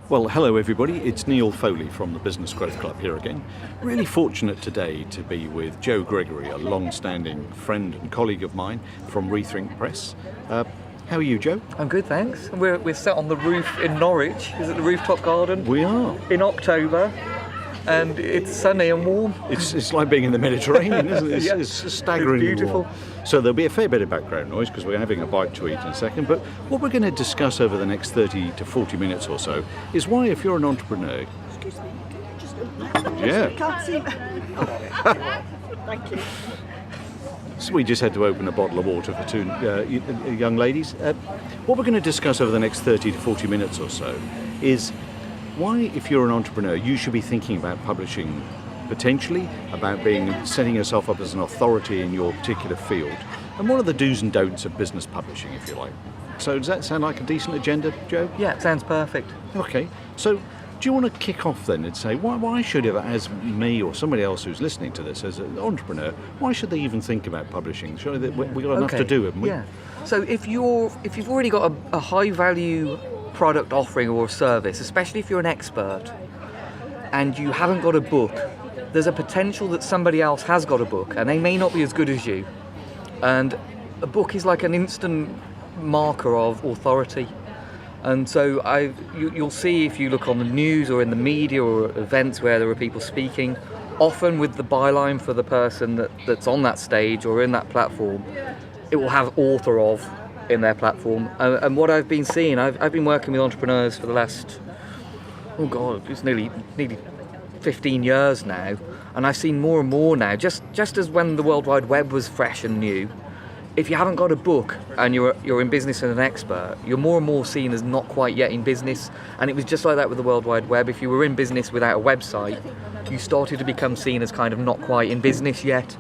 Well, hello everybody, it's Neil Foley from the Business Growth Club here again. Really fortunate today to be with Joe Gregory, a long-standing friend and colleague of mine from Rethink Press. How are you, Joe? I'm good, thanks. We're sat on the roof in Norwich. Is it the rooftop garden? We are. In October, and it's sunny and warm. It's like being in the Mediterranean, isn't it? Yeah. It's staggeringly It's beautiful. warm. So there'll be a fair bit of background noise because we're having a bite to eat in a second. But what we're going to discuss over the next 30 to 40 minutes or so is why, if you're an entrepreneur... Excuse me, just Yeah. can't see. Thank you. So we just had to open a bottle of water for two young ladies. What we're going to discuss over the next 30 to 40 minutes or so is why, if you're an entrepreneur, you should be thinking about publishing potentially, about setting yourself up as an authority in your particular field, and what are the do's and don'ts of business publishing, if you like. So does that sound like a decent agenda, Joe? Yeah, it sounds perfect. Okay, so do you want to kick off then and say, why should, as me or somebody else who's listening to this as an entrepreneur, why should they even think about publishing? Surely we've got enough to do, haven't we? Yeah. So if you've already got a high value product offering or service, especially if you're an expert, and you haven't got a book, there's a potential that somebody else has got a book, and they may not be as good as you. And a book is like an instant marker of authority. And so you'll see, if you look on the news or in the media or events where there are people speaking, often with the byline for the person that's on that stage or in that platform, it will have author of in their platform. And what I've been seeing, I've been working with entrepreneurs for the last, it's nearly 15 years now, and I've seen more and more now, just as when the World Wide Web was fresh and new. If you haven't got a book and you're in business and an expert, you're more and more seen as not quite yet in business. And it was just like that with the World Wide Web. If you were in business without a website, you started to become seen as kind of not quite in business yet.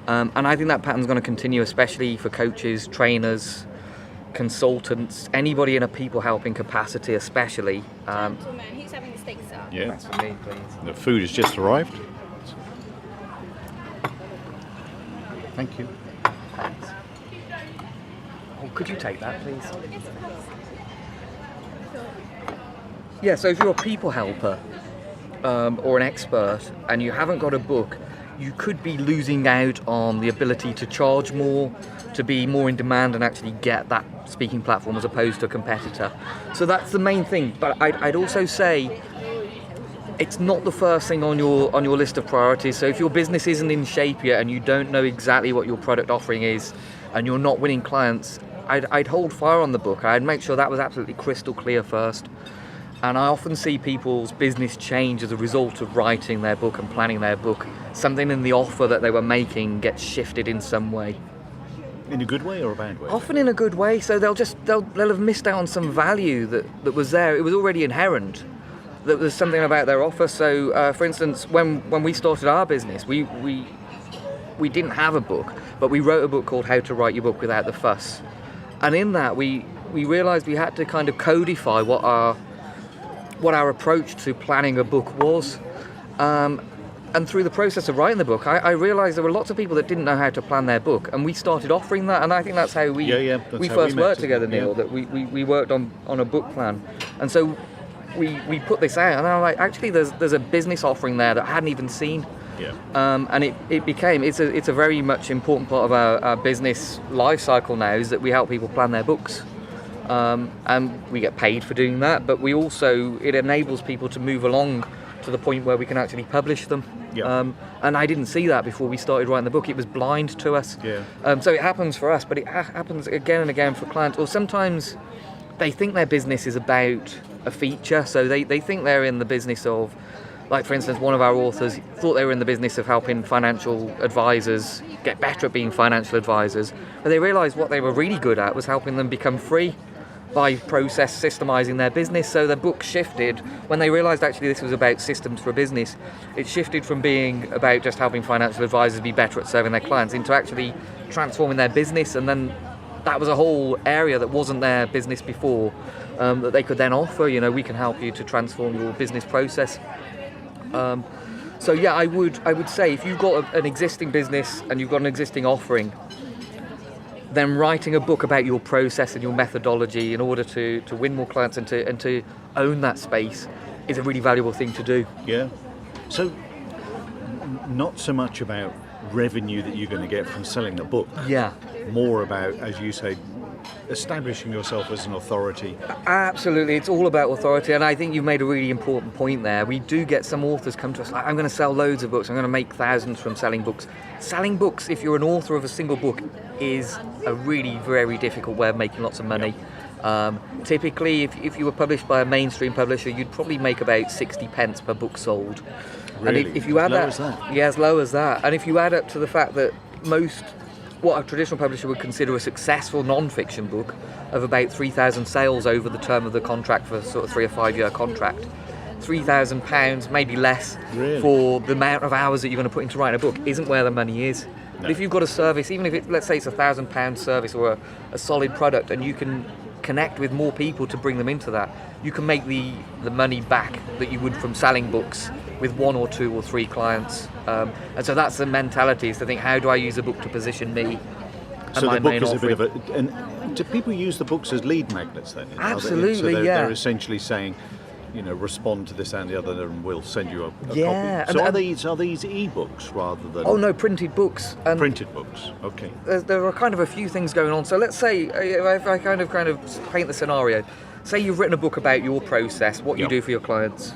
And I think that pattern's going to continue, especially for coaches, trainers, consultants, anybody in a people helping capacity especially. Gentlemen, who's having the steak sir? Yeah. That's for me, please. The food has just arrived. Thank you. Thanks. Oh, could you take that, please? Yeah, so if you're a people helper or an expert and you haven't got a book, you could be losing out on the ability to charge more, to be more in demand and actually get that speaking platform as opposed to a competitor. So that's the main thing. But I'd also say it's not the first thing on your list of priorities. So if your business isn't in shape yet and you don't know exactly what your product offering is and you're not winning clients, I'd hold fire on the book. I'd make sure that was absolutely crystal clear first. And I often see people's business change as a result of writing their book and planning their book. Something in the offer that they were making gets shifted in some way. In a good way or a bad way? Often in a good way. So they'll have missed out on some value that was there. It was already inherent. That there's something about their offer. So, for instance, when we started our business, we didn't have a book, but we wrote a book called How to Write Your Book Without the Fuss. And in that, we realised we had to kind of codify what our approach to planning a book was. And through the process of writing the book, I realised there were lots of people that didn't know how to plan their book, and we started offering that. And I think that's how we first worked together, Neil. Yeah. That we worked on a book plan, and so we put this out. And I'm like, actually, there's a business offering there that I hadn't even seen. Yeah. And it's a very much important part of our business life cycle now, is that we help people plan their books. And we get paid for doing that, but it enables people to move along to the point where we can actually publish them. Yeah. And I didn't see that before we started writing the book. It was blind to us. Yeah. So it happens for us, but it happens again and again for clients. Or sometimes they think their business is about a feature, so they think they're in the business of, like for instance, one of our authors thought they were in the business of helping financial advisors get better at being financial advisors, but they realised what they were really good at was helping them become free by process systemising their business. So the book shifted when they realised actually this was about systems for a business. It shifted from being about just helping financial advisors be better at serving their clients into actually transforming their business, and then that was a whole area that wasn't their business before, that they could then offer, we can help you to transform your business process. So yeah, I would say if you've got an existing business and you've got an existing offering, then writing a book about your process and your methodology in order to win more clients and to own that space is a really valuable thing to do. Yeah. So, not so much about revenue that you're going to get from selling a book. Yeah. More about, as you say, establishing yourself as an authority. Absolutely, it's all about authority, and I think you've made a really important point there. We do get some authors come to us like, I'm going to sell loads of books, I'm going to make thousands from selling books. Selling books, if you're an author of a single book, is a really very difficult way of making lots of money. Typically, if you were published by a mainstream publisher, you'd probably make about 60 pence per book sold. Really? And if you add as low as that? Yeah, as low as that. And if you add up to the fact that what a traditional publisher would consider a successful non-fiction book of about 3,000 sales over the term of the contract for sort of 3 or 5 year contract, £3,000, maybe less, Really? for the amount of hours that you're going to put into writing a book isn't where the money is. No. But if you've got a service, even if let's say it's £1,000 service or a solid product, and you can connect with more people to bring them into that, you can make the money back that you would from selling books with 1 or 2 or 3 clients. And so that's the mentality, is to think, how do I use a book to position me? So the book is a bit of a... And do people use the books as lead magnets then? Absolutely, so yeah. They're essentially saying, respond to this and the other, and we'll send you a Yeah, copy. So and- are these e-books rather than... Oh no, printed books. And Printed books, okay. there are kind of a few things going on. So let's say, if I kind of paint the scenario, say you've written a book about your process, what you Yep. do for your clients,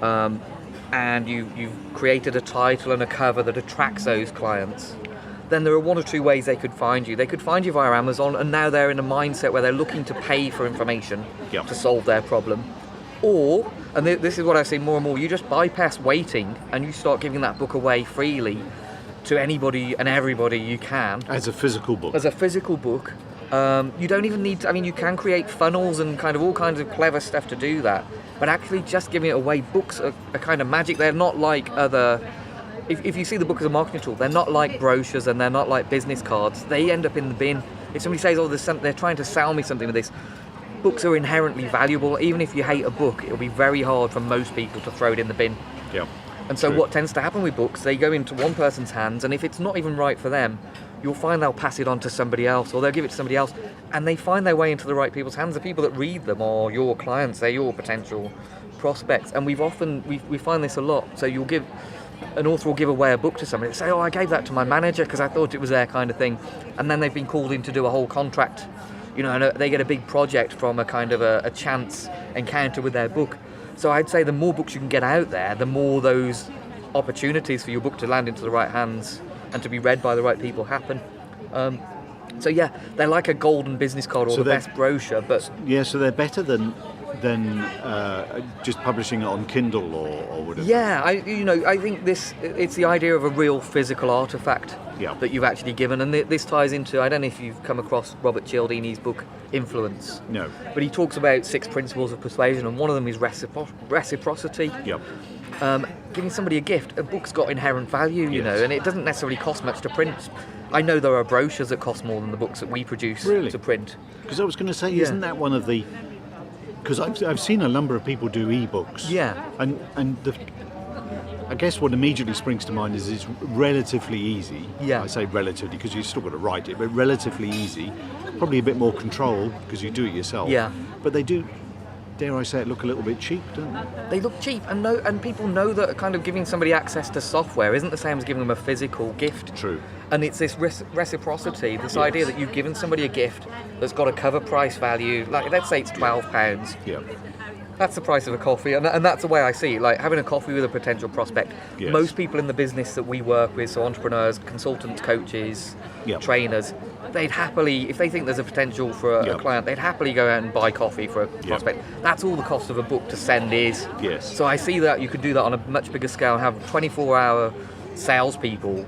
and you've created a title and a cover that attracts those clients. Then there are 1 or 2 ways they could find you. They could find you via Amazon, and now they're in a mindset where they're looking to pay for information Yep. to solve their problem. Or, and this is what I see more and more, you just bypass waiting and you start giving that book away freely to anybody and everybody you can. As a physical book. As a physical book. You don't even need to, you can create funnels and kind of all kinds of clever stuff to do that. But actually just giving it away, books are kind of magic. They're not like other... If you see the book as a marketing tool, they're not like brochures and they're not like business cards. They end up in the bin. If somebody says, they're trying to sell me something with this, books are inherently valuable. Even if you hate a book, it'll be very hard for most people to throw it in the bin. Yeah. And so True. what tends to happen with books, they go into one person's hands, and if it's not even right for them, you'll find they'll pass it on to somebody else, or they'll give it to somebody else, and they find their way into the right people's hands. The people that read them are your clients, they're your potential prospects, and we find this a lot. So an author will give away a book to somebody, they say, I gave that to my manager because I thought it was their kind of thing, and then they've been called in to do a whole contract, and they get a big project from a kind of a chance encounter with their book. So I'd say the more books you can get out there, the more those opportunities for your book to land into the right hands and to be read by the right people happen. So yeah, they're like a golden business card or the best brochure, but... Yeah, so they're better than just publishing it on Kindle or whatever. Yeah, I think it's the idea of a real physical artifact that you've actually given, and this ties into, I don't know if you've come across Robert Cialdini's book Influence. No. But he talks about 6 principles of persuasion, and one of them is reciprocity. Yep. Giving somebody a gift. A book's got inherent value, and it doesn't necessarily cost much to print. I know there are brochures that cost more than the books that we produce to print. Because I was going to say, isn't that one of the... Because I've seen a number of people do e-books. Yeah. And I guess what immediately springs to mind is it's relatively easy. Yeah. I say relatively because you've still got to write it, but relatively easy. Probably a bit more control because you do it yourself. Yeah. But they do, dare I say it, look a little bit cheap, don't they? They look cheap, and people know that kind of giving somebody access to software isn't the same as giving them a physical gift. True. And it's this reciprocity, this idea that you've given somebody a gift that's got a cover price value, like let's say it's £12. Yeah. That's the price of a coffee, and that's the way I see it, like having a coffee with a potential prospect. Yes. Most people in the business that we work with, so entrepreneurs, consultants, coaches, trainers, they'd happily, if they think there's a potential for a client, they'd happily go out and buy coffee for a prospect. That's all the cost of a book to send is. Yes. So I see that you could do that on a much bigger scale and have 24-hour salespeople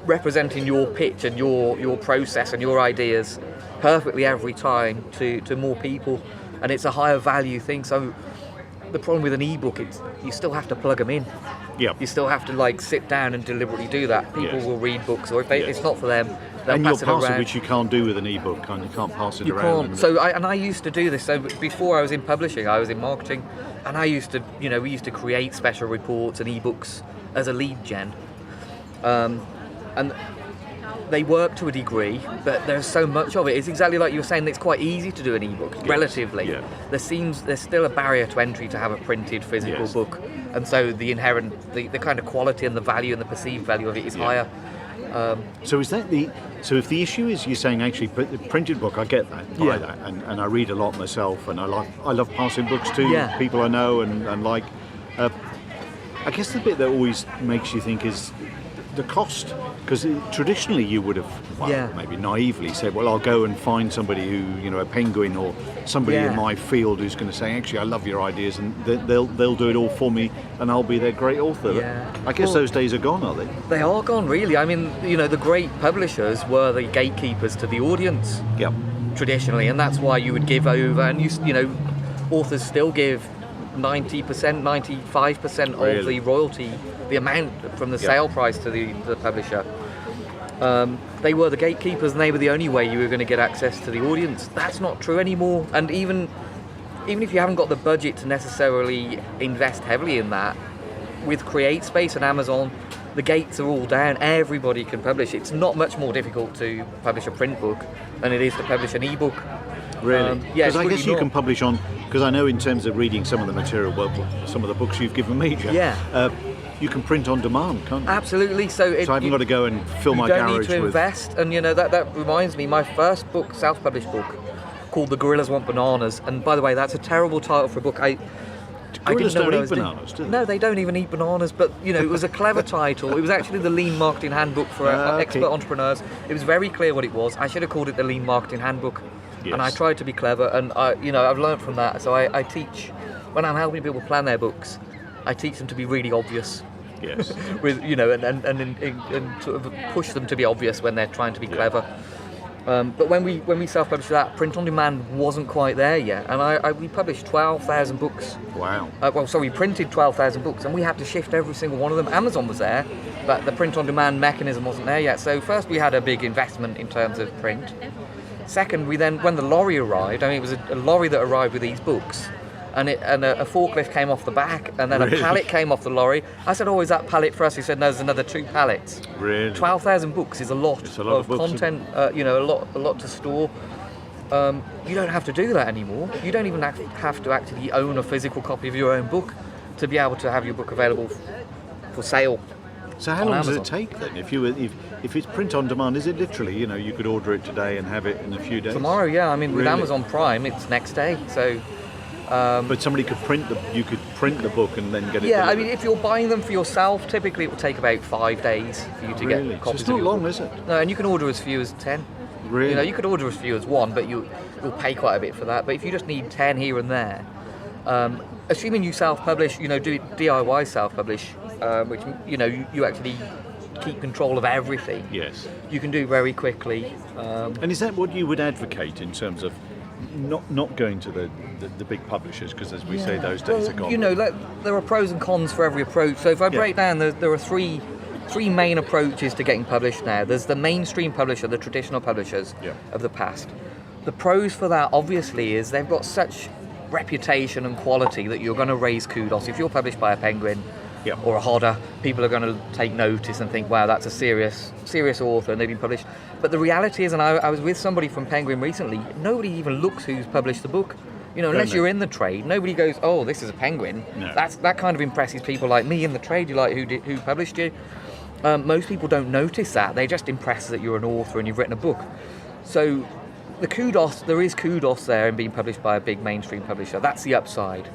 representing your pitch and your process and your ideas perfectly every time to more people, and it's a higher value thing. So the problem with an ebook is you still have to plug them in. Yeah. You still have to sit down and deliberately do that. People will read books, or if it's not for them, they'll and pass you'll it pass around. it, which you can't do with an ebook, and you can't pass it You around. can't. So I used to do this. So before I was in publishing, I was in marketing, and I used to, we used to create special reports and ebooks as a lead gen. And they work to a degree, but there's so much of it. It's exactly like you were saying, it's quite easy to do an ebook, relatively. Yeah. There's still a barrier to entry to have a printed physical book, and so the inherent, the kind of quality and the value and the perceived value of it is higher. So is that so if the issue is you're saying actually the printed book, I get that, buy that, and I read a lot myself, and I love passing books to people I know and like. I guess the bit that always makes you think is the cost, because traditionally you would have maybe naively said, well, I'll go and find somebody who, a penguin or somebody in my field who's going to say, actually, I love your ideas, and they'll do it all for me, and I'll be their great author. I guess those days are gone, are they? They are gone, really. I mean, the great publishers were the gatekeepers to the audience. Traditionally, and that's why you would give over, and authors still give 90%, 95% of the royalty, the amount from the sale price to the publisher. They were the gatekeepers, and they were the only way you were going to get access to the audience. That's not true anymore. And even if you haven't got the budget to necessarily invest heavily in that, with CreateSpace and Amazon, the gates are all down. Everybody can publish. It's not much more difficult to publish a print book than it is to publish an ebook. Really? Because I guess you can publish on, because I know in terms of reading some of the material, some of the books you've given me, Jeff, you can print on demand, can't you? Absolutely. So I haven't got to go and fill my garage with... You don't need to invest, and that reminds me, my first book, self-published book, called The Gorillas Want Bananas, and by the way, that's a terrible title for a book. Gorillas don't eat bananas, do they? No, they don't even eat bananas, but it was a clever title. It was actually the Lean Marketing Handbook for expert entrepreneurs. It was very clear what it was. I should have called it the Lean Marketing Handbook. And I tried to be clever, and I've learned from that. So I teach, when I'm helping people plan their books, I teach them to be really obvious. Yes. With and sort of push them to be obvious when they're trying to be clever. But when we self-published that, print on demand wasn't quite there yet, and we published 12,000 books. Wow. We printed 12,000 books, and we had to shift every single one of them. Amazon was there, but the print on demand mechanism wasn't there yet. So first we had a big investment in terms of print. Second, when the lorry arrived, it was a lorry that arrived with these books, and a forklift came off the back, and then a pallet came off the lorry. I said, "Oh, is that pallet for us?" He said, "No, there's another 2 pallets." Really? 12,000 books is a lot, of content. A lot to store. You don't have to do that anymore. You don't even have to actually own a physical copy of your own book to be able to have your book available for sale. So how long does it take then? If it's print on demand, is it literally, you could order it today and have it in a few days? Tomorrow, yeah. With Amazon Prime, it's next day. So. But somebody could you could print the book and then get it. Yeah, delivered. if you're buying them for yourself, typically it will take about 5 days for you to get copies. So it's not long, book. Is it? No, and you can order as few as 10. Really? You could order as few as 1, but you'll pay quite a bit for that. But if you just need 10 here and there, assuming you self-publish, do DIY self-publish, which you actually keep control of everything. Yes. You can do very quickly. And is that what you would advocate in terms of not going to the big publishers, because as we say, those days are gone? There are pros and cons for every approach. So if I break down, there are three main approaches to getting published now. There's the mainstream publisher, the traditional publishers of the past. The pros for that, obviously, is they've got such reputation and quality that you're going to raise kudos. If you're published by a Penguin or a Hodder, people are going to take notice and think, wow, that's a serious author, and they've been published. But the reality is, and I was with somebody from Penguin recently, nobody even looks who's published the book. Unless you're in the trade, nobody goes, oh, this is a Penguin. No. That kind of impresses people like me in the trade. You like who published you. Most people don't notice that. They're just impressed that you're an author and you've written a book. So there is kudos there in being published by a big mainstream publisher. That's the upside.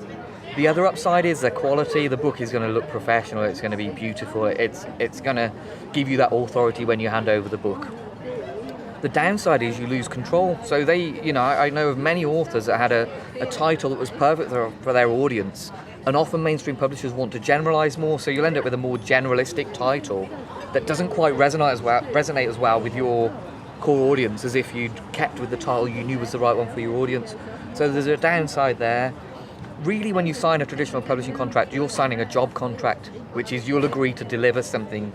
The other upside is the quality. The book is going to look professional. It's going to be beautiful. It's going to give you that authority when you hand over the book. The downside is you lose control. So I know of many authors that had a title that was perfect for their audience, and often mainstream publishers want to generalize more, so you'll end up with a more generalistic title that doesn't quite resonate as well with your core audience as if you'd kept with the title you knew was the right one for your audience. So there's a downside there. Really, when you sign a traditional publishing contract, you're signing a job contract, which is you'll agree to deliver something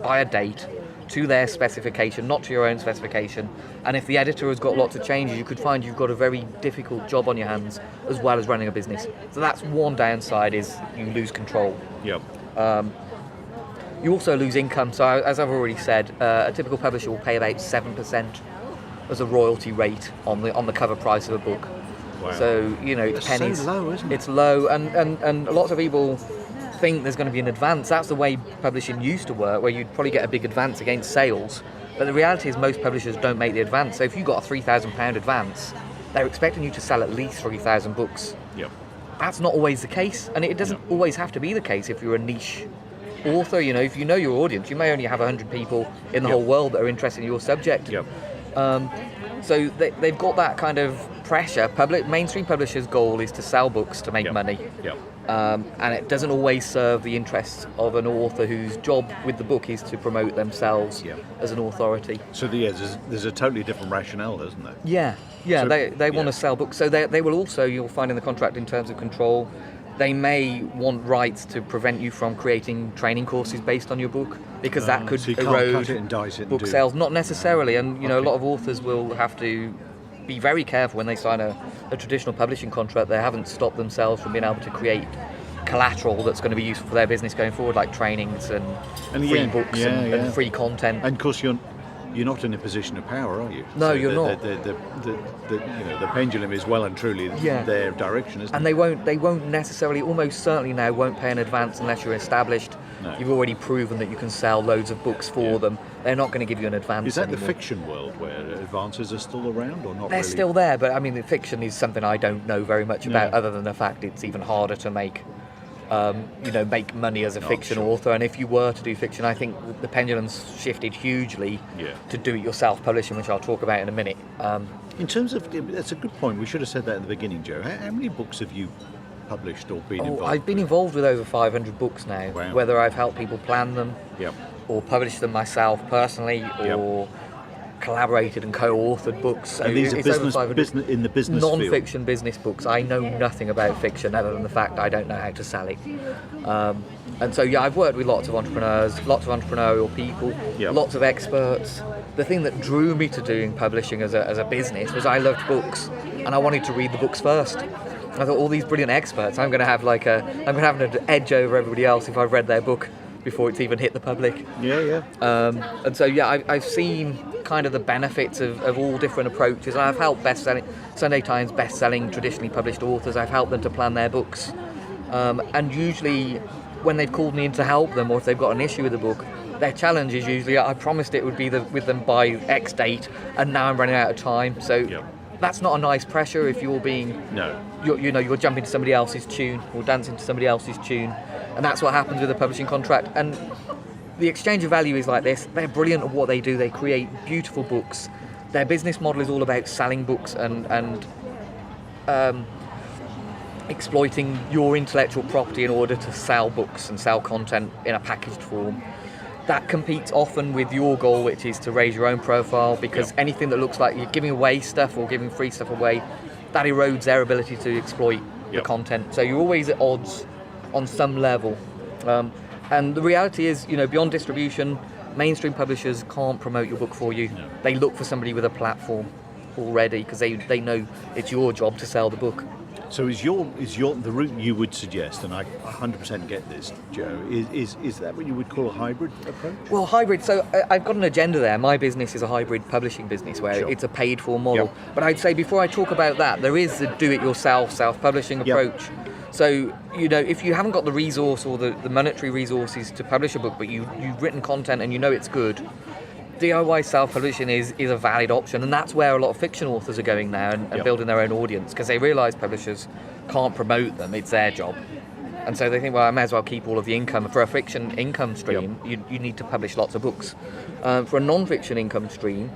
by a date to their specification, not to your own specification. And if the editor has got lots of changes, you could find you've got a very difficult job on your hands as well as running a business. So that's one downside, is you lose control. Yep. You also lose income. So as I've already said, a typical publisher will pay about 7% as a royalty rate on the cover price of a book. Wow. So, you know, it's That's pennies. so low, isn't it? It's low, and lots of people think there's going to be an advance. That's the way publishing used to work, where you'd probably get a big advance against sales. But the reality is most publishers don't make the advance. So if you got a £3,000 advance, they're expecting you to sell at least 3,000 books. Yep. That's not always the case, and it doesn't always have to be the case if you're a niche author. You know, if you know your audience, you may only have 100 people in the whole world that are interested in your subject. Yep. So they've got that kind of pressure. Mainstream publishers' goal is to sell books to make money. Yep. And it doesn't always serve the interests of an author whose job with the book is to promote themselves as an authority. So there's a totally different rationale, isn't there? Yeah, So- they want to sell books. So they will also, you'll find in the contract in terms of control, they may want rights to prevent you from creating training courses based on your book, because that could so you can't erode cut it and dice it and book do- sales. Not necessarily, and you know, Okay. a lot of authors will have to be very careful when they sign a traditional publishing contract. They haven't stopped themselves from being able to create collateral that's going to be useful for their business going forward, like trainings and free books and free content. And of course, you're not in a position of power, are you? No, So you're not. The pendulum is well and truly their direction, isn't And it? they won't necessarily, almost certainly now, won't pay an advance unless you're established. No. You've already proven that you can sell loads of books for them. They're not going to give you an advance Is that anymore. the fiction world where advances are still around, or not They're really? still there, but I mean, the fiction is something I don't know very much about, No. other than the fact it's even harder to make money as a fiction sure. author. And if you were to do fiction, I think the pendulum's shifted hugely to do-it-yourself publishing, which I'll talk about in a minute. In terms of, that's a good point. We should have said that at the beginning, Joe. How many books have you published or been involved? I've been involved with over 500 books now, Wow. whether I've helped people plan them, Yep. or published them myself personally, or collaborated and co-authored books. So And these are it's over business 500. in the business field. Non-fiction business books. I know nothing about fiction other than the fact I don't know how to sell it. And so I've worked with lots of entrepreneurs, lots of entrepreneurial people, Yep. lots of experts. The thing that drew me to doing publishing as a business was I loved books, and I wanted to read the books first. I thought, all these brilliant experts, I'm going to have an edge over everybody else if I've read their book before it's even hit the public. Yeah. And so I've seen kind of the benefits of all different approaches. I've helped Sunday Times best-selling traditionally published authors. I've helped them to plan their books, and usually when they've called me in to help them, or if they've got an issue with the book, their challenge is usually, I promised it would be with them by X date, and now I'm running out of time. So that's not a nice pressure if you're being you're jumping to somebody else's tune or dancing to somebody else's tune, and that's what happens with a publishing contract. And the exchange of value is like this. They're brilliant at what they do. They create beautiful books. Their business model is all about selling books and exploiting your intellectual property in order to sell books and sell content in a packaged form. That competes often with your goal, which is to raise your own profile, because anything that looks like you're giving away stuff or giving free stuff away, that erodes their ability to exploit the content. So you're always at odds on some level. And the reality is, beyond distribution, mainstream publishers can't promote your book for you. No. They look for somebody with a platform already, because they know it's your job to sell the book. So is the route you would suggest, and I 100% get this, Joe, is that what you would call a hybrid approach? Well, hybrid, so I've got an agenda there. My business is a hybrid publishing business where it's a paid-for model. Yep. But I'd say before I talk about that, there is the do-it-yourself, self-publishing approach. So, if you haven't got the resource or the monetary resources to publish a book, but you've written content and you know it's good, DIY self-publishing is a valid option, and that's where a lot of fiction authors are going now and building their own audience, because they realise publishers can't promote them, it's their job. And so they think, well, I may as well keep all of the income. For a fiction income stream, you need to publish lots of books. For a non-fiction income stream,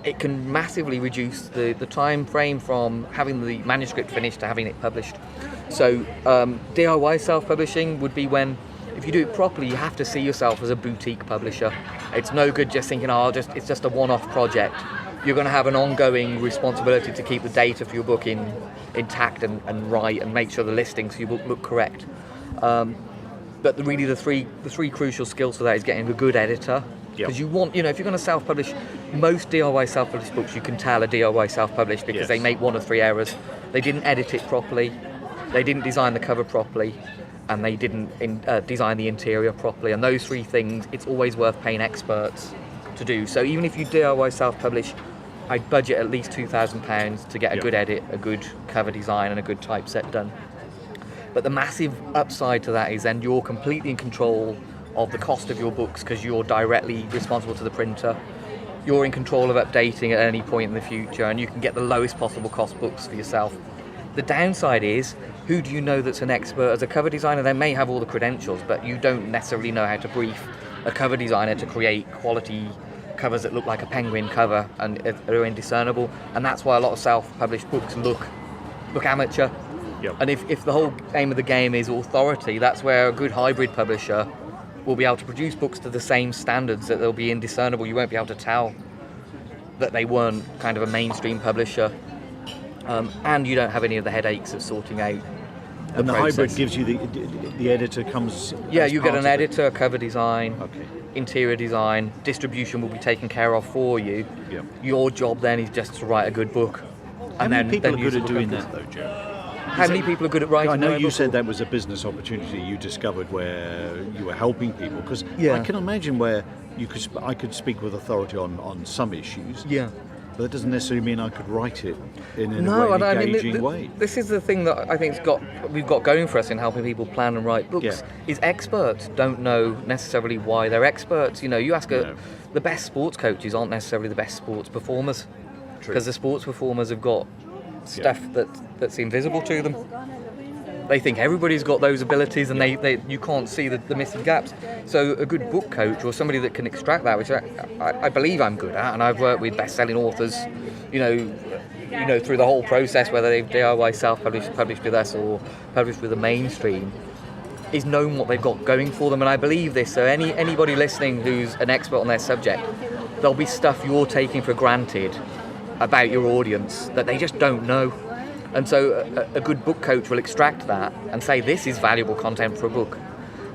it can massively reduce the time frame from having the manuscript finished to having it published. So DIY self-publishing would be when, if you do it properly, you have to see yourself as a boutique publisher. It's no good just thinking, it's just a one-off project. You're going to have an ongoing responsibility to keep the data for your book intact and right, and make sure the listings for your book look correct. But really the three crucial skills for that is getting a good editor. Because you want, if you're going to self-publish, most DIY self-published books, you can tell are DIY self-published because they make one of three errors. They didn't edit it properly, they didn't design the cover properly, and they didn't design the interior properly. And those three things, it's always worth paying experts to do. So even if you DIY self-publish, I'd budget at least £2,000 to get a good edit, a good cover design, and a good typeset done. But the massive upside to that is then you're completely in control of the cost of your books because you're directly responsible to the printer. You're in control of updating at any point in the future, and you can get the lowest possible cost books for yourself. The downside is, who do you know that's an expert? As a cover designer, they may have all the credentials, but you don't necessarily know how to brief a cover designer to create quality covers that look like a penguin cover and are indiscernible. And that's why a lot of self-published books look amateur. Yep. And if the whole aim of the game is authority, that's where a good hybrid publisher will be able to produce books to the same standards that they'll be indiscernible. You won't be able to tell that they weren't kind of a mainstream publisher. And you don't have any of the headaches of sorting out And the process. hybrid gives you the editor comes. Yeah, as you get part an of it? editor, cover design, Okay. interior design, distribution will be taken care of for you. Yeah. Your job then is just to write a good book. How many people are use good at the doing book that though, Joe? How many people are good at writing? I know their you book? said that was a business opportunity you discovered where you were helping people, because Yeah. I can imagine where I could speak with authority on some issues, Yeah. but that doesn't necessarily mean I could write it in an No, and I mean, engaging way. this is the thing that I think we've got going for us in helping people plan and write books. Yeah. Is experts don't know necessarily why they're experts. You know, you ask No. the best sports coaches aren't necessarily the best sports performers, True. because the sports performers have got stuff that's invisible to them. They think everybody's got those abilities, and you can't see the missing gaps. So a good book coach or somebody that can extract that, which I believe I'm good at, and I've worked with best-selling authors, you know, through the whole process, whether they've DIY self-published, published with us, or published with the mainstream, is knowing what they've got going for them. And I believe this. So anybody listening who's an expert on their subject, there'll be stuff you're taking for granted about your audience that they just don't know. And so a good book coach will extract that and say, this is valuable content for a book.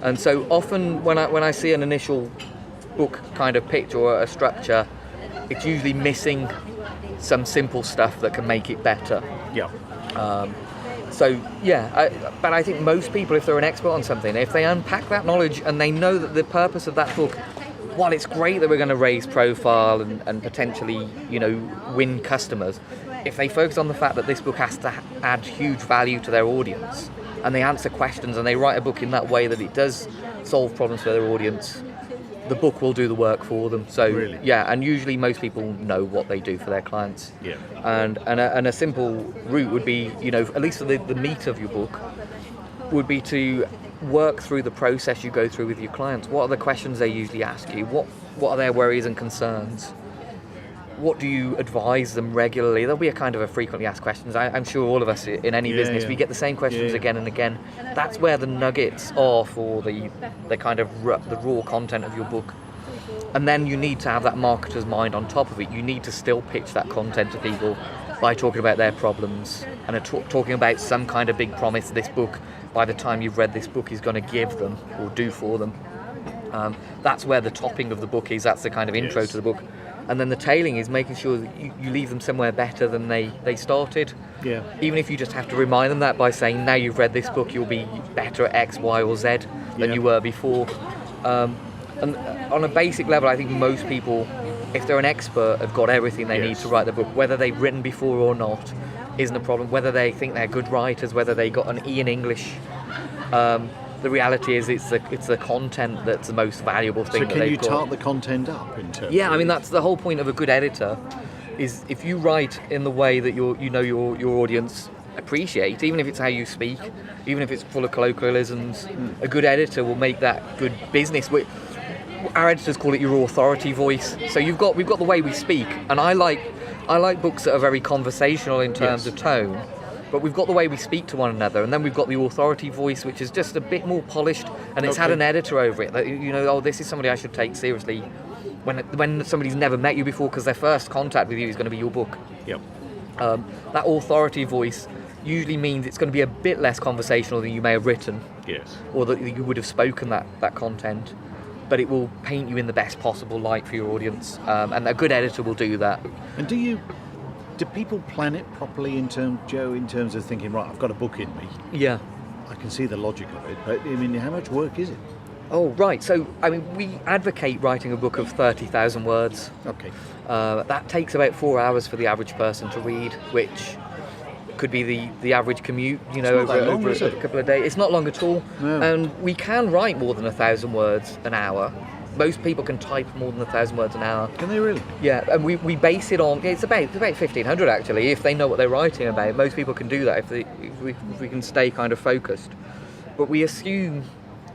And so often when I see an initial book kind of pitch or a structure, it's usually missing some simple stuff that can make it better. Yeah. But I think most people, if they're an expert on something, if they unpack that knowledge and they know that the purpose of that book, while it's great that we're going to raise profile and potentially, you know, win customers, if they focus on the fact that this book has to add huge value to their audience, and they answer questions and they write a book in that way that it does solve problems for their audience, the book will do the work for them. So Really? yeah, and usually most people know what they do for their clients. Yeah. And a simple route would be, you know, at least for the meat of your book, would be to work through the process you go through with your clients. What are the questions they usually ask you? What are their worries and concerns? What do you advise them regularly? There'll be a kind of a frequently asked questions. I'm sure all of us in any business, we get the same questions again and again. That's where the nuggets are for the kind of the raw content of your book. And then you need to have that marketer's mind on top of it. You need to still pitch that content to people by talking about their problems and talking about some kind of big promise this book, by the time you've read this book, is going to give them or do for them. That's where the topping of the book is. That's the kind of intro to the book. And then the tailing is making sure that you leave them somewhere better than they started. Yeah. Even if you just have to remind them that by saying, now you've read this book, you'll be better at X, Y, or Z than you were before. And on a basic level, I think most people, if they're an expert, have got everything they need to write the book. Whether they've written before or not isn't a problem. Whether they think they're good writers, whether they got an E in English, the reality is it's the content that's the most valuable thing. So that can they've you got. tart the content up in terms? Yeah, I mean of- that's the whole point of a good editor, is if you write in the way that your audience appreciate, even if it's how you speak, even if it's full of colloquialisms, a good editor will make that good business. Our editors call it your authority voice. So we've got the way we speak, and I like books that are very conversational in terms of tone. But we've got the way we speak to one another, and then we've got the authority voice, which is just a bit more polished, and it's had an editor over it. That, you know, this is somebody I should take seriously when somebody's never met you before, because their first contact with you is going to be your book. Yep. That authority voice usually means it's going to be a bit less conversational than you may have written, Yes. or that you would have spoken that content, but it will paint you in the best possible light for your audience, and a good editor will do that. And do people plan it properly in terms of thinking, right, I've got a book in me, Yeah. I can see the logic of it, but I mean, how much work is it? Oh, right. So, I mean, we advocate writing a book of 30,000 words. Okay. That takes about 4 hours for the average person to read, which could be the average commute, not that long, over is a it? couple of days. It's not long at all. No. And we can write more than 1,000 words an hour. Most people can type more than 1,000 words an hour. Can they really? Yeah, and we base it on, it's about 1,500 actually, if they know what they're writing about. Most people can do that if we can stay kind of focused. But we assume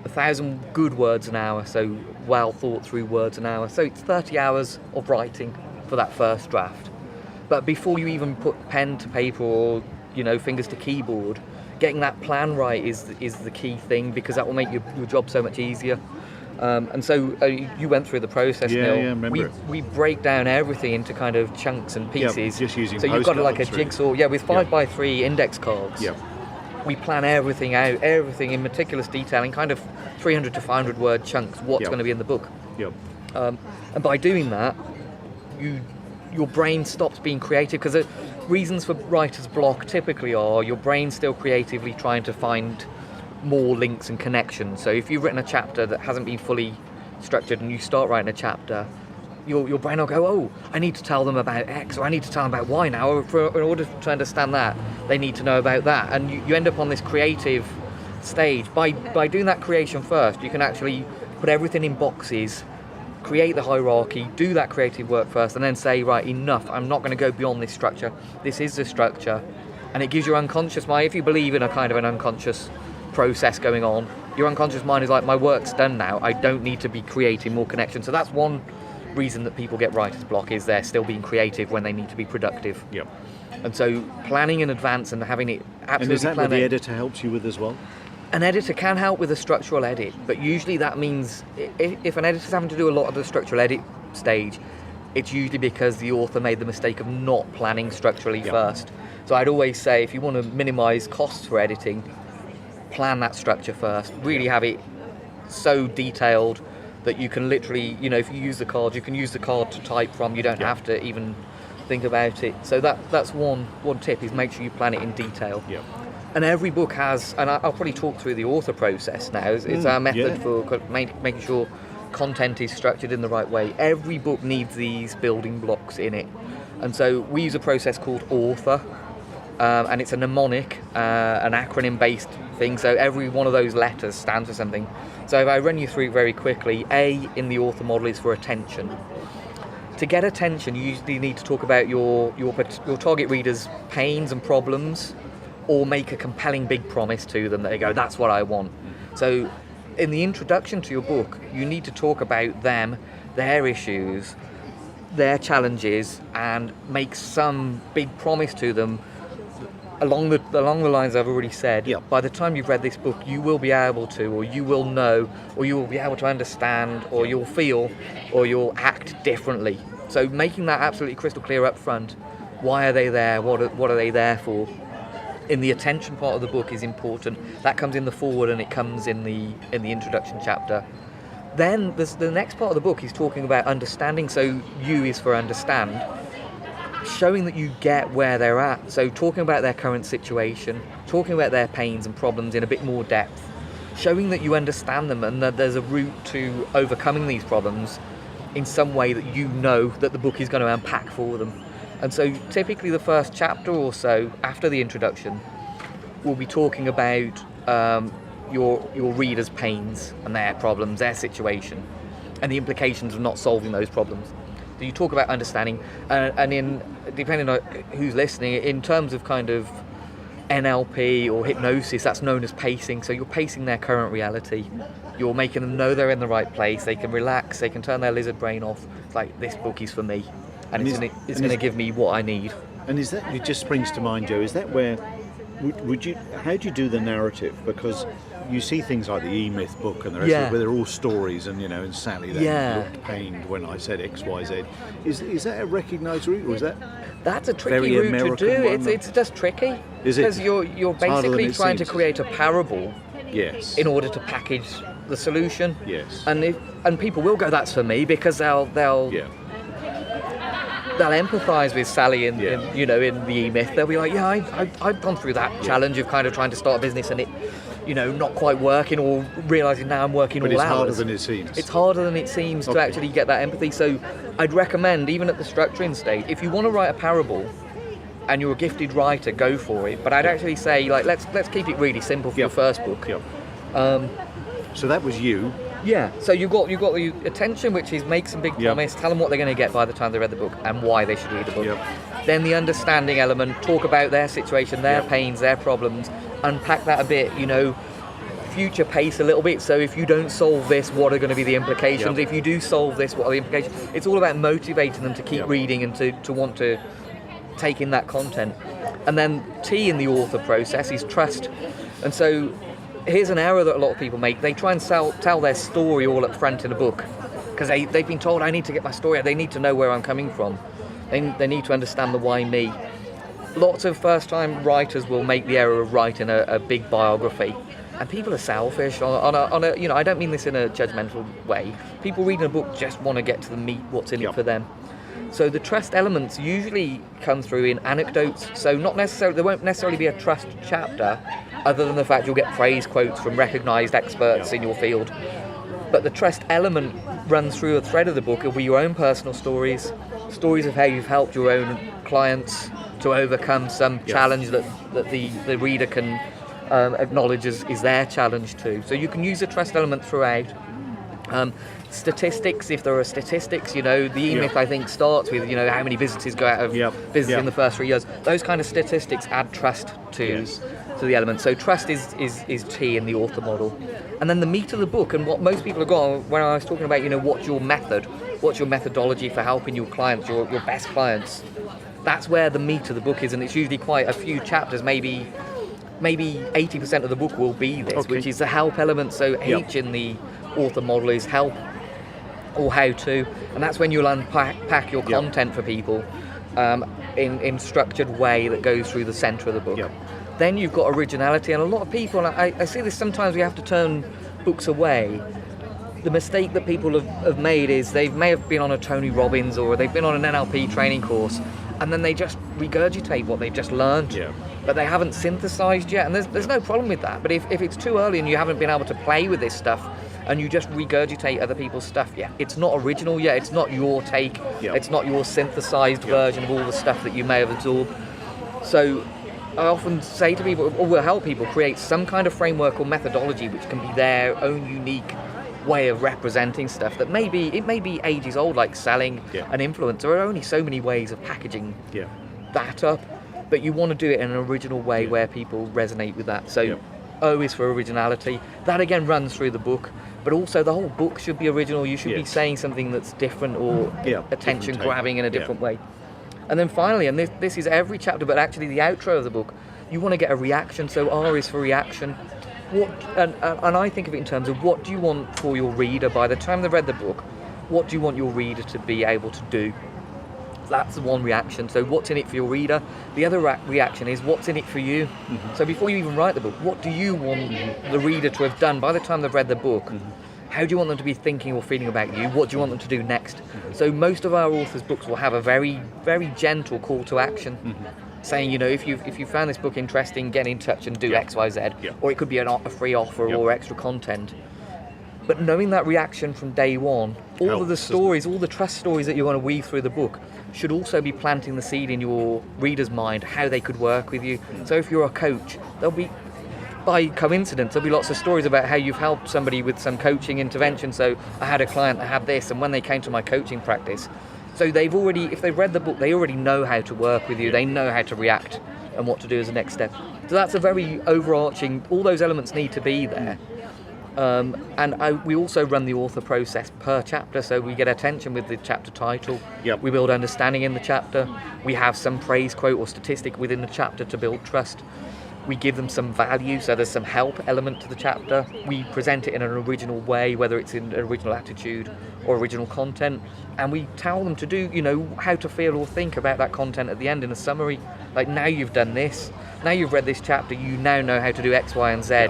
1,000 good words an hour, so well thought through words an hour. So it's 30 hours of writing for that first draft. But before you even put pen to paper or, fingers to keyboard, getting that plan right is the key thing, because that will make your job so much easier. And so you went through the process, Yeah, Neil. yeah, I remember it. We break down everything into kind of chunks and pieces. Yeah, just using so you've got like a postcards, really. jigsaw, with 5x3 index cards. Yeah. We plan everything out, everything in meticulous detail, in kind of 300 to 500 word chunks, what's Yeah. going to be in the book. Yep. And by doing that, your brain stops being creative, because the reasons for writer's block typically are your brain's still creatively trying to find more links and connections. So if you've written a chapter that hasn't been fully structured and you start writing a chapter, your brain will go, oh, I need to tell them about X, or I need to tell them about Y now. In order to understand that, they need to know about that. And you end up on this creative stage. By doing that creation first, you can actually put everything in boxes, create the hierarchy, do that creative work first, and then say, right, enough, I'm not going to go beyond this structure. This is the structure. And it gives your unconscious mind, if you believe in a kind of an unconscious process going on, your unconscious mind is like, my work's done now, I don't need to be creating more connections. So that's one reason that people get writer's block, is they're still being creative when they need to be productive. Yep. And so planning in advance and having it absolutely And is that what planned the out. editor helps you with as well? An editor can help with a structural edit, but usually that means if an editor's having to do a lot of the structural edit stage, it's usually because the author made the mistake of not planning structurally Yep. first. So I'd always say, if you want to minimise costs for editing, plan that structure first. Really have it so detailed that you can literally, if you use the card, you can use the card to type from. You don't Yeah. have to even think about it. So that's one tip, is make sure you plan it in detail. Yep. And every book has, and I'll probably talk through the author process now. It's our method yeah. for making sure content is structured in the right way. Every book needs these building blocks in it. And so we use a process called author, and it's a mnemonic, an acronym-based thing. So every one of those letters stands for something. So if I run you through it very quickly, A in the author model is for attention. To get attention, you usually need to talk about your target reader's pains and problems, or make a compelling big promise to them that they go, that's what I want. So in the introduction to your book, you need to talk about them, their issues, their challenges, and make some big promise to them along the lines I've already said. Yeah. By the time you've read this book, you will be able to, or you will know, or you will be able to understand, or you'll feel, or you'll act differently. So making that absolutely crystal clear up front. Why are they there? What are they there for? In the attention part of the book is important. That comes in the foreword, and it comes in the introduction chapter. Then the next part of the book is talking about understanding. So U is for understand, showing that you get where they're at. So talking about their current situation, talking about their pains and problems in a bit more depth, showing that you understand them and that there's a route to overcoming these problems in some way that you know that the book is going to unpack for them. And so typically the first chapter or so after the introduction, we'll be talking about your reader's pains and their problems, their situation, and the implications of not solving those problems. So you talk about understanding, and in depending on who's listening, in terms of kind of NLP or hypnosis, that's known as pacing. So you're pacing their current reality. You're making them know they're in the right place. They can relax. They can turn their lizard brain off. It's like, this book is for me, and it's going to give me what I need. And is that, it just springs to mind, Joe, is that where, would you, how do you do the narrative? Because you see things like the E-Myth book and the rest of it, where they're all stories, and and Sally then looked pained when I said X, Y, Z. Is that a recognised route, or is that? That's a tricky very route American to do. one? It's just tricky. Is it? Because you're harder than basically it trying to seems. create a parable Yes. in order to package the solution. Yes. And people will go, that's for me, because they'll Yeah. empathise with Sally in the E-Myth. They'll be like, yeah, I've gone through that challenge of kind of trying to start a business, and not quite working, or realising now I'm working But all it's hours. harder than it seems. It's harder than it seems to Okay. actually get that empathy. So I'd recommend, even at the structuring stage, if you want to write a parable and you're a gifted writer, go for it. But I'd actually say, let's keep it really simple for your first book. Yeah. So that was you. Yeah. So you've got the attention, which is make some big promise, tell them what they're going to get by the time they read the book and why they should read the book. Yep. Then the understanding element, talk about their situation, their pains, their problems, unpack that a bit, future pace a little bit. So if you don't solve this, what are going to be the implications? Yep. If you do solve this, what are the implications? It's all about motivating them to keep reading and to want to take in that content. And then T in the author process is trust. And so here's an error that a lot of people make. They try and tell their story all up front in a book because they've been told, I need to get my story out. They need to know where I'm coming from. They need to understand the why me. Lots of first-time writers will make the error of writing a big biography. And people are selfish on a I don't mean this in a judgmental way. People reading a book just want to get to the meat, what's in it for them. So the trust elements usually come through in anecdotes. So there won't necessarily be a trust chapter, other than the fact you'll get praise quotes from recognised experts in your field. But the trust element runs through a thread of the book. It'll be your own personal stories of how you've helped your own clients to overcome some challenge that the reader can acknowledge is their challenge too. So you can use the trust element throughout. Statistics, if there are statistics, the e-myth I think starts with how many visitors go out of visits in the first 3 years. Those kind of statistics add trust to the element. So trust is T in the author model. And then the meat of the book, and what most people have got when I was talking about what's your method, what's your methodology for helping your clients, your best clients, that's where the meat of the book is. And it's usually quite a few chapters, maybe 80% of the book will be this, which is the help element. So H in the author model is help or how to, and that's when you'll unpack your content for people in structured way that goes through the centre of the book. Then you've got originality, and a lot of people, I see this sometimes, we have to turn books away. The mistake that people have made is they may have been on a Tony Robbins or they've been on an NLP training course, and then they just regurgitate what they've just learned, but they haven't synthesised yet. And there's no problem with that, but if it's too early and you haven't been able to play with this stuff and you just regurgitate other people's stuff, it's not original yet, it's not your take, it's not your synthesised version of all the stuff that you may have absorbed. So I often say to people, or will help people create some kind of framework or methodology which can be their own unique way of representing stuff that may be ages old, like selling an influence. There are only so many ways of packaging that up, but you want to do it in an original way where people resonate with that. So O is for originality. That again runs through the book, but also the whole book should be original. You should be saying something that's different or attention grabbing in a different way. And then finally, and this is every chapter, but actually the outro of the book, you want to get a reaction. So R is for reaction. And I think of it in terms of what do you want for your reader by the time they've read the book? What do you want your reader to be able to do? That's the one reaction. So what's in it for your reader? The other reaction is what's in it for you? So before you even write the book, what do you want the reader to have done by the time they've read the book? How do you want them to be thinking or feeling about you? What do you want them to do next? So most of our authors' books will have a very, very gentle call to action, saying, if you found this book interesting, get in touch and do X, Y, Z. Or it could be a free offer or extra content. But knowing that reaction from day one, all of the stories, all the trust stories that you want to weave through the book should also be planting the seed in your reader's mind, how they could work with you. So if you're a coach, there'll be, by coincidence, there'll be lots of stories about how you've helped somebody with some coaching intervention. So I had a client that had this, and when they came to my coaching practice, so they've already, if they've read the book, they already know how to work with you. They know how to react and what to do as a next step. So that's a very overarching, all those elements need to be there. We also run the author process per chapter, so we get attention with the chapter title. We build understanding in the chapter. We have some praise quote or statistic within the chapter to build trust. We give them some value, so there's some help element to the chapter. We present it in an original way, whether it's in original attitude or original content, and we tell them to do, how to feel or think about that content at the end in a summary. Like, now you've done this, now you've read this chapter, you now know how to do X, Y, and Z.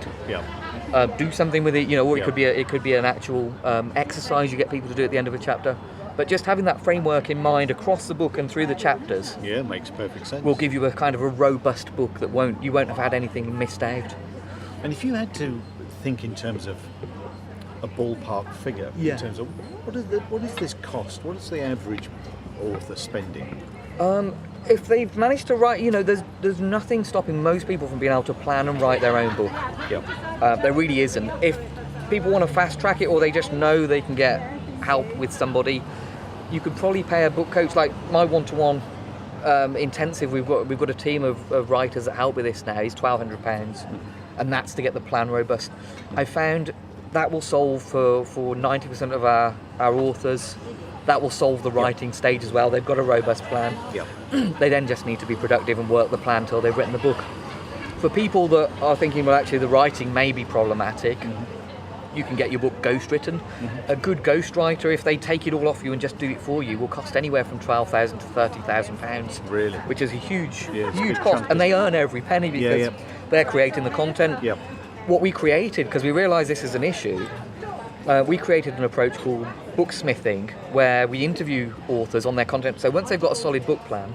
Do something with it, or it could be an actual exercise you get people to do at the end of a chapter. But just having that framework in mind across the book and through the chapters, makes perfect sense. will give you a kind of a robust book that you won't have had anything missed out. And if you had to think in terms of a ballpark figure, Yeah. in terms of what is this cost? What is the average author spending? If they've managed to write, there's nothing stopping most people from being able to plan and write their own book. Yeah. There really isn't. If people want to fast track it, or they just know they can get help with somebody, you could probably pay a book coach. Like my one-to-one intensive, we've got a team of writers that help with this now. Is £1,200, and that's to get the plan robust. I found that will solve for 90% of our authors. That will solve the writing stage as well. They've got a robust plan. Yeah. They then just need to be productive and work the plan till they've written the book. For people that are thinking, well, actually the writing may be problematic, you can get your book ghostwritten. A good ghostwriter, if they take it all off you and just do it for you, will cost anywhere from £12,000 to £30,000. Really? Which is a huge Yeah, it's a big cost. chunk, And they isn't earn every penny because they're creating the content. Yeah. What we created, because we realised this is an issue, we created an approach called booksmithing, where we interview authors on their content. So once they've got a solid book plan,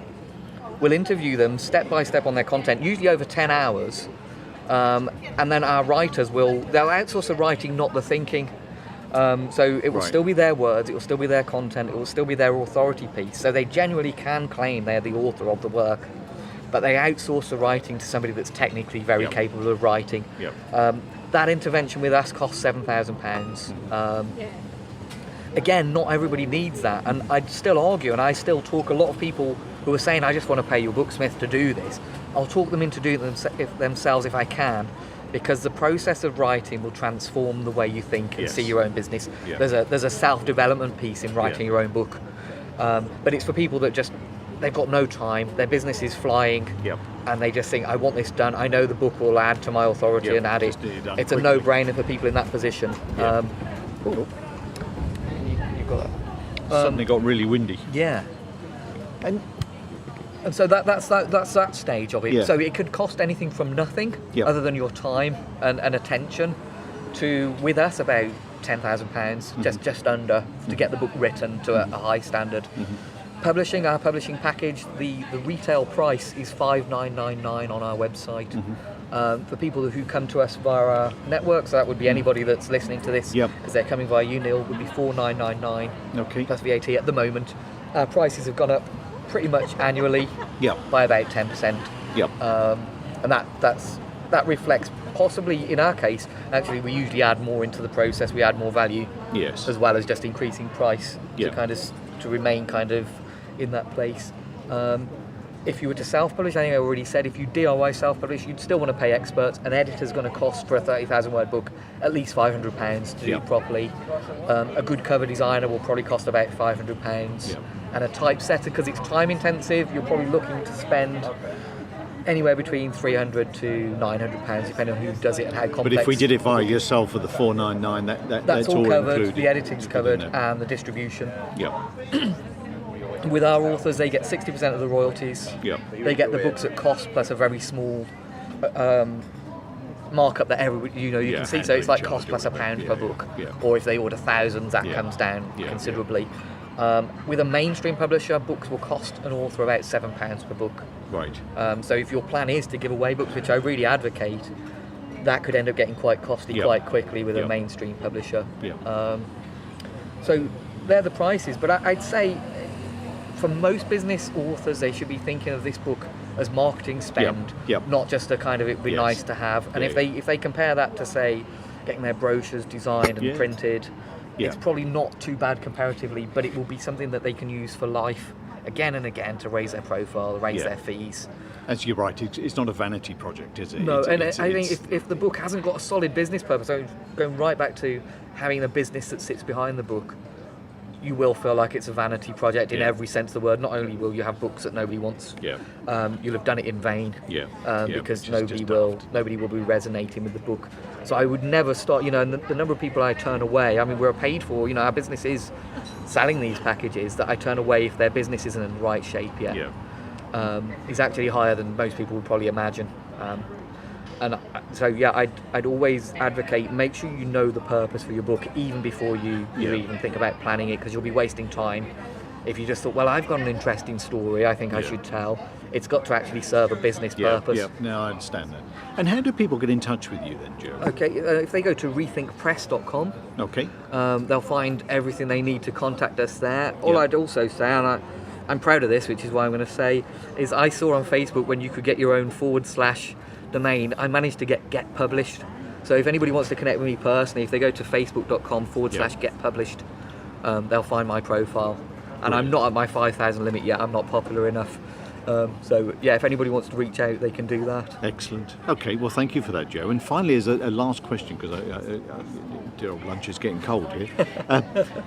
we'll interview them step by step on their content, usually over 10 hours. And then our writers they'll outsource the writing, not the thinking. So it will still be their words, it will still be their content, it will still be their authority piece. So they genuinely can claim they're the author of the work, but they outsource the writing to somebody that's technically very capable of writing. That intervention with us costs £7,000. Again, not everybody needs that, and I'd still argue, and I still talk a lot of people who are saying, I just want to pay your booksmith to do this. I'll talk them into doing it themselves if I can, because the process of writing will transform the way you think and see your own business. There's a self-development piece in writing your own book, but it's for people that they've got no time, their business is flying, and they just think, I want this done, I know the book will add to my authority and add it. It's a no-brainer for people in that position. You've got Suddenly got really windy. Yeah. And so that's that stage of it. Yeah. So it could cost anything from nothing other than your time and attention to, with us, about £10,000, just under, to get the book written to a high standard. Publishing, our publishing package, the retail price is $5,999 on our website. For people who come to us via our network, so that would be anybody that's listening to this, because they're coming via UNIL, would be $4,999 plus VAT at the moment. Our prices have gone up pretty much annually by about 10%. And that reflects, possibly in our case, actually we usually add more into the process, we add more value, as well as just increasing price to remain kind of in that place. If you were to self-publish, I think I already said, if you DIY self-publish, you'd still want to pay experts. An editor's going to cost, for a 30,000 word book, at least £500 to do it properly. A good cover designer will probably cost about £500. And a typesetter, because it's time intensive, you're probably looking to spend anywhere between £300 to £900, depending on who does it and how complex. But if we did it via yourself for the $499, that's all covered. included. The editing's covered and the distribution. Yeah. With our authors, they get 60% of the royalties. Yeah. They get the books at cost plus a very small markup that everybody, you can see. So it's like cost plus £1 per book. Or if they order thousands, that comes down considerably. With a mainstream publisher, books will cost an author about £7 per book. Right. So if your plan is to give away books, which I really advocate, that could end up getting quite costly quite quickly with a mainstream publisher. So they're the prices, but I'd say for most business authors, they should be thinking of this book as marketing spend, not just a kind of, it'd be nice to have. And if they compare that to, say, getting their brochures designed and printed, it's probably not too bad comparatively, but it will be something that they can use for life again and again to raise their profile, raise their fees. As you're right, it's not a vanity project, is it? No, I think if the book hasn't got a solid business purpose, so going right back to having a business that sits behind the book, you will feel like it's a vanity project in every sense of the word. Not only will you have books that nobody wants, you'll have done it in vain, because nobody will be resonating with the book. So I would never start, and the number of people I turn away, I mean, we're paid for, our business is selling these packages, that I turn away if their business isn't in the right shape yet. Is actually higher than most people would probably imagine. I'd always advocate, make sure you know the purpose for your book even before you even think about planning it, because you'll be wasting time If you just thought, well, I've got an interesting story I think I should tell, it's got to actually serve a business purpose. Yeah, no, I understand that. And how do people get in touch with you then, Joe? Okay, if they go to rethinkpress.com, Okay. they'll find everything they need to contact us there. All I'd also say, and I'm proud of this, which is why I'm going to say, is I saw on Facebook when you could get your own / domain, I managed to get published. So if anybody wants to connect with me personally, if they go to facebook.com / get published, they'll find my profile. And I'm not at my 5,000 limit yet, I'm not popular enough. So yeah, if anybody wants to reach out, they can do that. Excellent. Okay, well, thank you for that, Joe. And finally, as a last question, because dear old lunch is getting cold here.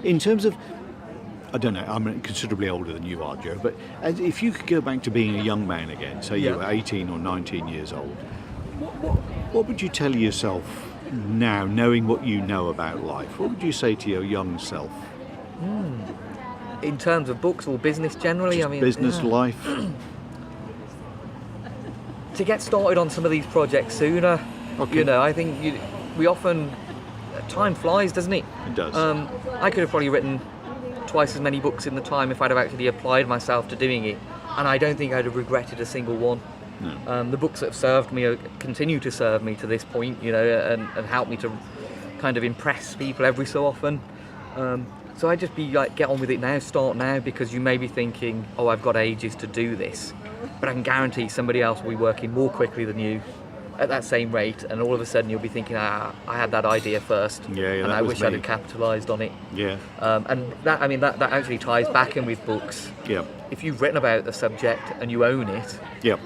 In terms of, I don't know, I'm considerably older than you are, Joe, but if you could go back to being a young man again, say you were 18 or 19 years old, what would you tell yourself now, knowing what you know about life? What would you say to your young self? In terms of books or business generally, Just business, life. To get started on some of these projects sooner. Okay. You know, I think we often, time flies, doesn't it? It does. I could have probably written twice as many books in the time if I'd have actually applied myself to doing it, and I don't think I'd have regretted a single one. No. The books that have served me continue to serve me to this point, you know, and help me to kind of impress people every so often. So I'd just be like, get on with it now, start now, because you may be thinking, oh, I've got ages to do this, but I can guarantee somebody else will be working more quickly than you at that same rate, and all of a sudden you'll be thinking, I had that idea first, and I wish I'd have capitalised on it. Yeah. And that actually ties back in with books. Yeah. If you've written about the subject and you own it, Yeah.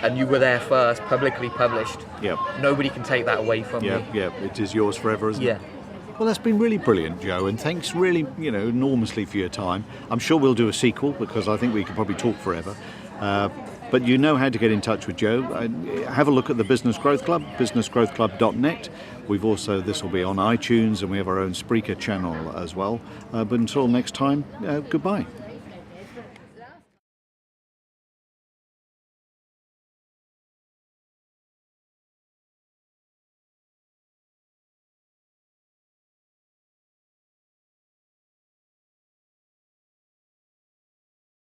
and you were there first, publicly published, Yeah. nobody can take that away from you. Yeah. It is yours forever, isn't it? Yeah. Well, that's been really brilliant, Joe, and thanks really, enormously for your time. I'm sure we'll do a sequel because I think we could probably talk forever. But you know how to get in touch with Joe. Have a look at the Business Growth Club, businessgrowthclub.net. This will be on iTunes, and we have our own Spreaker channel as well. But until next time, goodbye.